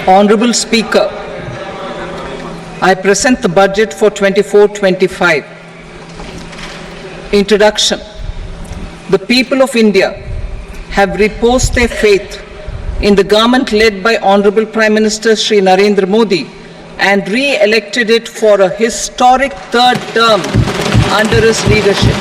Honorable Speaker, I present the budget for 24-25. Introduction. The people of India have reposed their faith in the government led by Honorable Prime Minister Shri Narendra Modi and re-elected it for a historic third term under his leadership.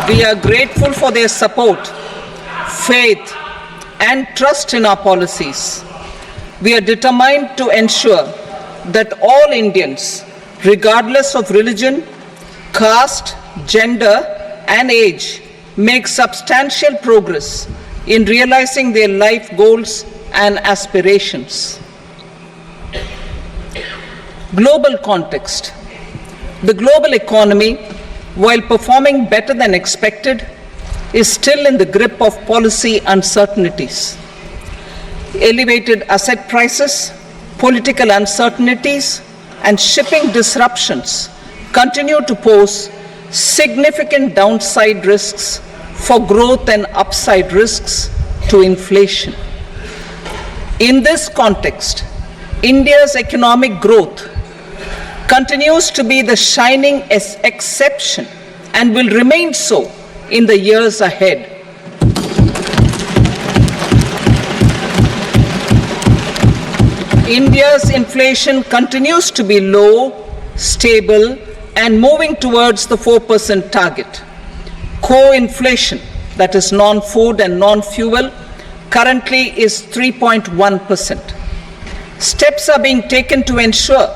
We are grateful for their support, faith, and trust in our policies. We are determined to ensure that all Indians, regardless of religion, caste, gender, and age, make substantial progress in realizing their life goals and aspirations. Global context. The global economy, while performing better than expected, is still in the grip of policy uncertainties. Elevated asset prices, political uncertainties, and shipping disruptions continue to pose significant downside risks for growth and upside risks to inflation. In this context, India's economic growth continues to be the shining exception and will remain so in the years ahead. India's inflation continues to be low, stable, and moving towards the 4% target. Core inflation, that is non-food and non-fuel, currently is 3.1%. Steps are being taken to ensure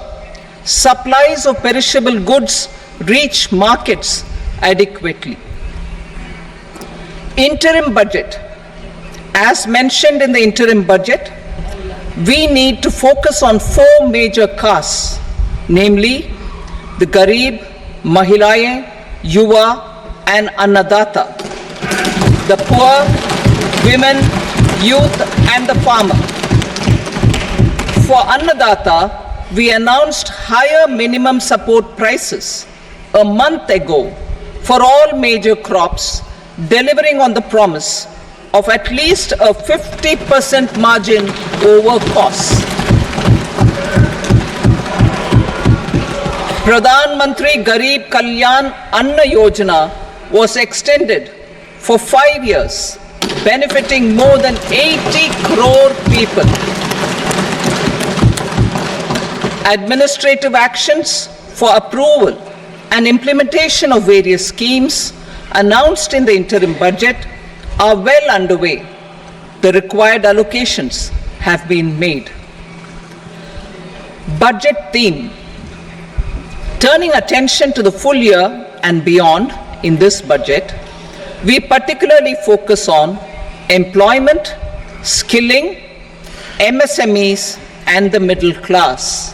supplies of perishable goods reach markets adequately. Interim budget. As mentioned in the interim budget, we need to focus on four major castes, namely the Garib, Mahilaye, Yuva, and Annadata, the poor, women, youth, and the farmer. For Annadata, we announced higher minimum support prices a month ago for all major crops, delivering on the promise of at least a 50% margin over costs. Pradhan Mantri Garib Kalyan Anna Yojana was extended for 5 years, benefiting more than 80 crore people. Administrative actions for approval and implementation of various schemes announced in the interim budget are well underway. The required allocations have been made. Budget theme. Turning attention to the full year and beyond in this budget, we particularly focus on employment, skilling, MSMEs, and the middle class.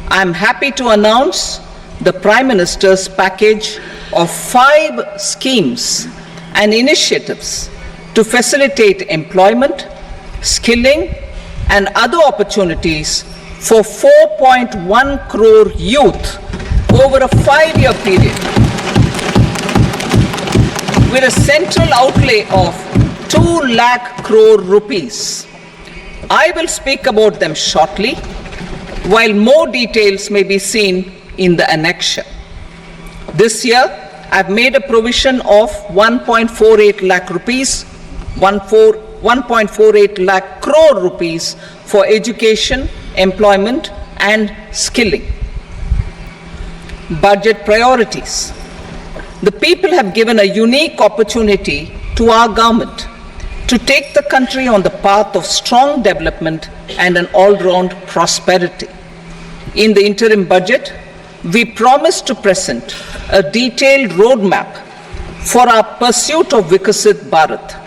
I am happy to announce the Prime Minister's package of 5 schemes and initiatives to facilitate employment, skilling, and other opportunities for 4.1 crore youth over a 5-year period, with a central outlay of 2 lakh crore rupees. I will speak about them shortly, while more details may be seen in the annexure. This year, I've made a provision of 1.48 lakh rupees, 1.48 lakh crore rupees for education, employment, and skilling. Budget priorities. The people have given a unique opportunity to our government to take the country on the path of strong development and an all-round prosperity. In the interim budget, we promise to present a detailed roadmap for our pursuit of Vikasit Bharat.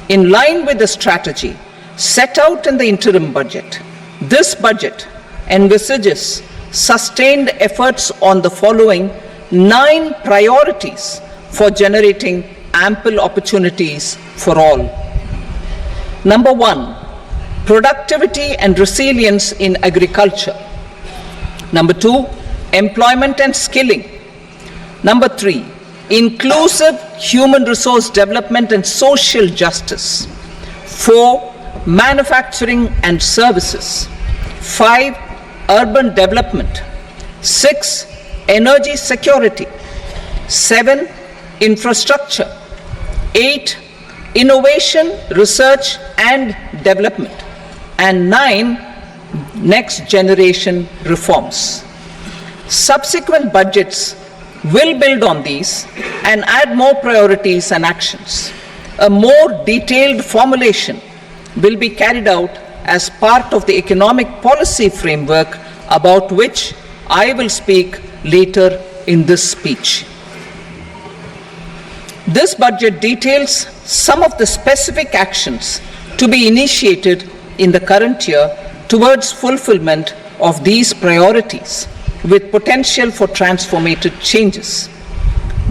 In line with the strategy set out in the interim budget, this budget envisages sustained efforts on the following 9 priorities for generating ample opportunities for all. Number 1, productivity and resilience in agriculture. Number 2, employment and skilling. Number 3, inclusive human resource development and social justice. 4. Manufacturing and services. 5. Urban development. 6. Energy security. 7. Infrastructure. 8. Innovation, research and development. And 9. Next generation reforms. Subsequent budgets will build on these and add more priorities and actions. A more detailed formulation will be carried out as part of the economic policy framework about which I will speak later in this speech. This budget details some of the specific actions to be initiated in the current year towards fulfillment of these priorities, with potential for transformative changes.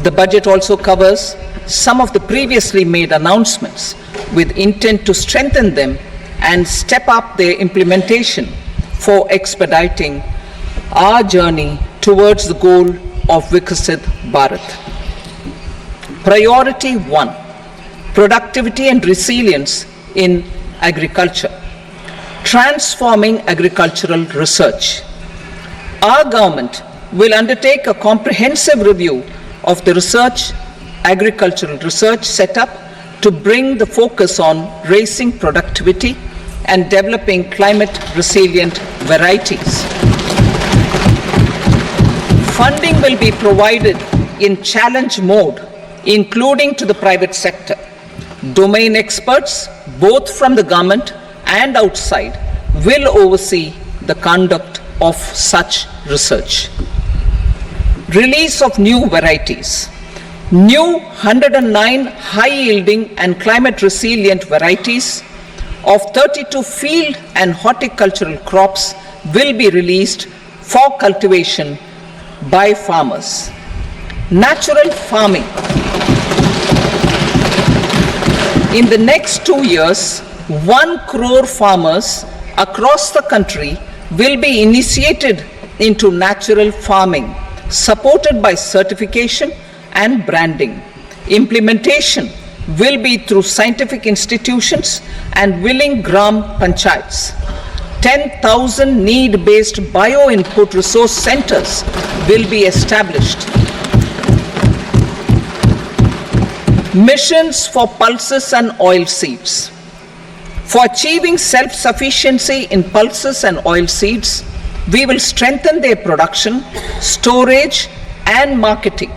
The budget also covers some of the previously made announcements with intent to strengthen them and step up their implementation for expediting our journey towards the goal of Viksit Bharat. Priority 1. Productivity and resilience in agriculture. Transforming agricultural research. Our government will undertake a comprehensive review of the agricultural research setup to bring the focus on raising productivity and developing climate resilient varieties. Funding will be provided in challenge mode, including to the private sector. Domain experts, both from the government and outside, will oversee the conduct of such research. Release of new varieties. New 109 high-yielding and climate-resilient varieties of 32 field and horticultural crops will be released for cultivation by farmers. Natural farming. In the next 2 years, 1 crore farmers across the country will be initiated into natural farming, supported by certification and branding. Implementation will be through scientific institutions and willing gram panchayats. 10,000 need-based bio-input resource centers will be established. Missions for pulses and oil seeds. For achieving self-sufficiency in pulses and oil seeds, we will strengthen their production, storage, and marketing.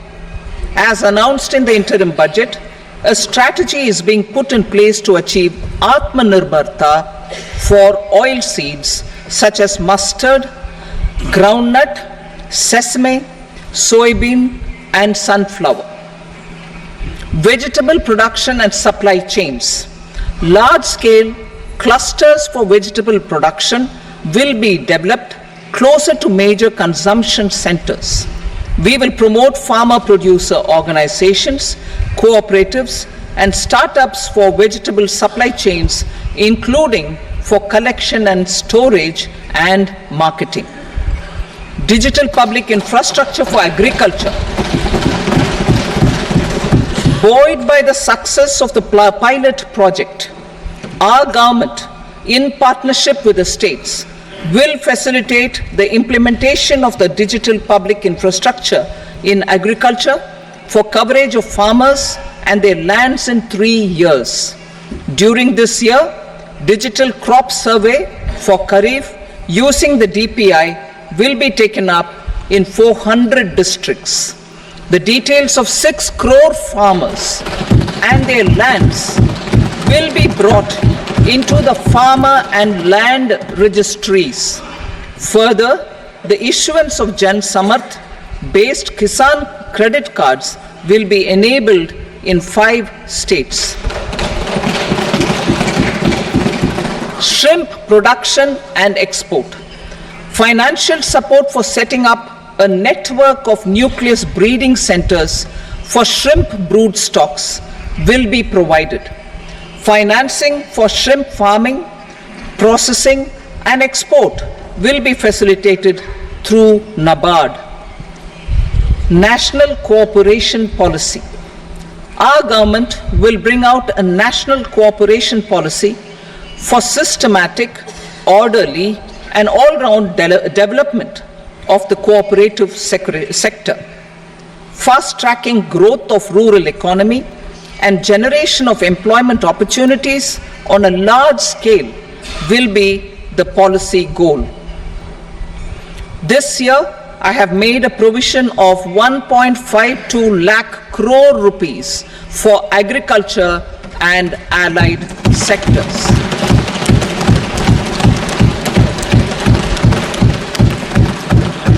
As announced in the interim budget, a strategy is being put in place to achieve Atmanirbharta for oil seeds such as mustard, groundnut, sesame, soybean, and sunflower. Vegetable production and supply chains. Large-scale clusters for vegetable production will be developed closer to major consumption centers. We will promote farmer-producer organizations, cooperatives, and startups for vegetable supply chains, including for collection and storage and marketing. Digital public infrastructure for agriculture. Buoyed by the success of the pilot project, our government, in partnership with the states, will facilitate the implementation of the digital public infrastructure in agriculture for coverage of farmers and their lands in 3 years. During this year, digital crop survey for Kharif using the DPI will be taken up in 400 districts. The details of 6 crore farmers and their lands will be brought into the farmer and land registries. Further, the issuance of Jan Samarth based Kisan credit cards will be enabled in 5 states. Shrimp production and export. Financial support for setting up a network of nucleus breeding centers for shrimp brood stocks will be provided. Financing for shrimp farming, processing, and export will be facilitated through NABARD. National Cooperation Policy. Our government will bring out a national cooperation policy for systematic, orderly, and all-round development of the cooperative sector, fast-tracking growth of rural economy and generation of employment opportunities on a large scale will be the policy goal. This year, I have made a provision of 1.52 lakh crore rupees for agriculture and allied sectors.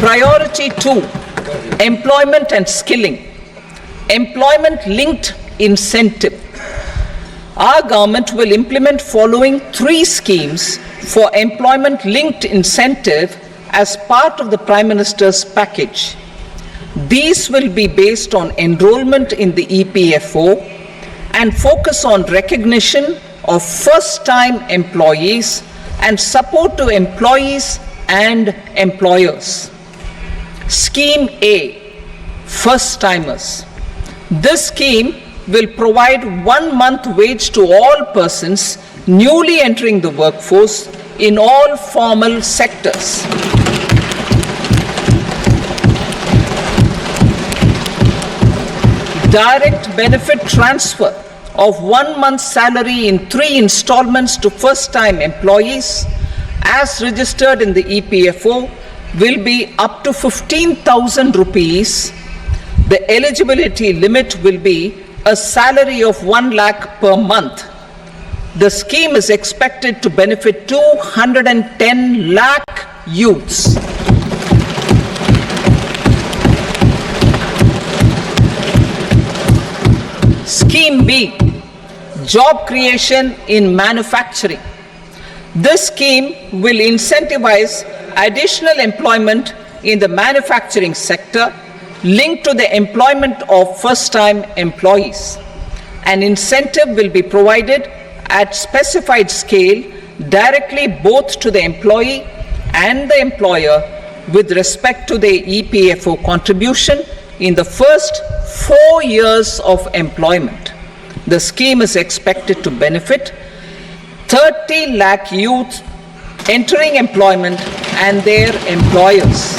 Priority 2, employment and skilling. Employment-linked incentive. Our government will implement following 3 schemes for employment-linked incentive as part of the Prime Minister's package. These will be based on enrollment in the EPFO and focus on recognition of first-time employees and support to employees and employers. Scheme A, first-timers. This scheme will provide 1 month wage to all persons newly entering the workforce in all formal sectors. Direct benefit transfer of 1 month's salary in 3 installments to first-time employees as registered in the EPFO will be up to 15,000 rupees. The eligibility limit will be a salary of 1 lakh per month. The scheme is expected to benefit 210 lakh youths. Scheme B, job creation in manufacturing. This scheme will incentivize additional employment in the manufacturing sector linked to the employment of first-time employees. An incentive will be provided at specified scale directly both to the employee and the employer with respect to the EPFO contribution in the first 4 years of employment. The scheme is expected to benefit 30 lakh youth entering employment and their employers.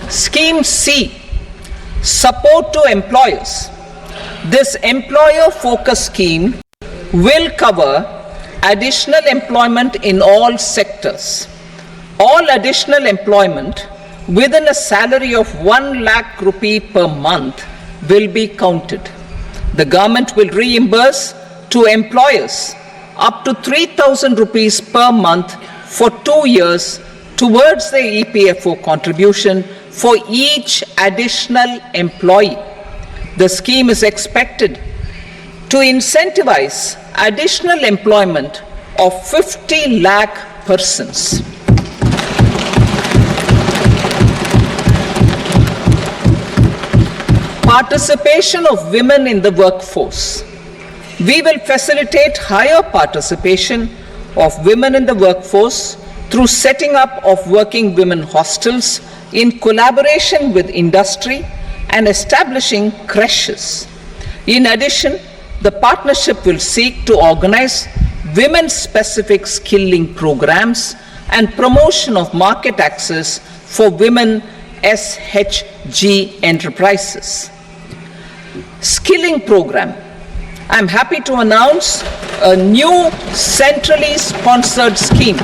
Scheme C, support to employers. This employer-focused scheme will cover additional employment in all sectors. All additional employment within a salary of 1 lakh rupee per month will be counted. The government will reimburse to employers up to 3,000 rupees per month for 2 years towards the EPFO contribution for each additional employee. The scheme is expected to incentivize additional employment of 50 lakh persons. Participation of women in the workforce. We will facilitate higher participation of women in the workforce through setting up of working women hostels in collaboration with industry and establishing creches. In addition, the partnership will seek to organize women-specific skilling programs and promotion of market access for women SHG enterprises. Skilling program. I'm happy to announce a new centrally sponsored scheme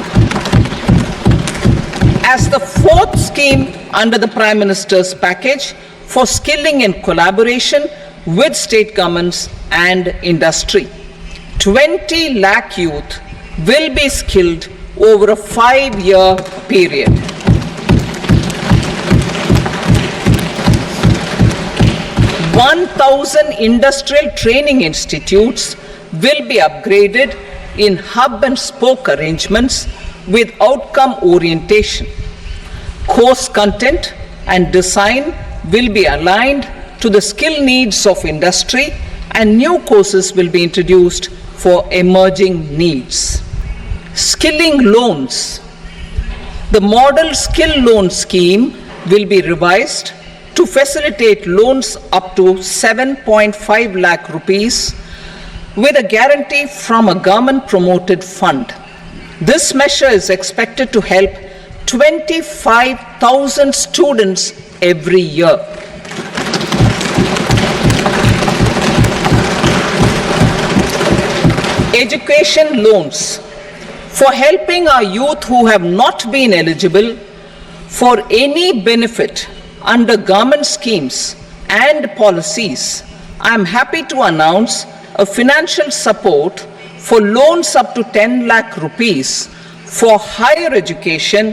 as the 4th scheme under the Prime Minister's package for skilling in collaboration with state governments and industry. 20 lakh youth will be skilled over a 5-year period. "1,000 industrial training institutes will be upgraded in hub and spoke arrangements with outcome orientation. Course content and design will be aligned to the skill needs of industry and new courses will be introduced for emerging needs. Skilling loans. The model skill loan scheme will be revised to facilitate loans up to 7.5 lakh rupees with a guarantee from a government-promoted fund. This measure is expected to help 25,000 students every year. Education loans for helping our youth who have not been eligible for any benefit under government schemes and policies. I am happy to announce a financial support for loans up to 10 lakh rupees for higher education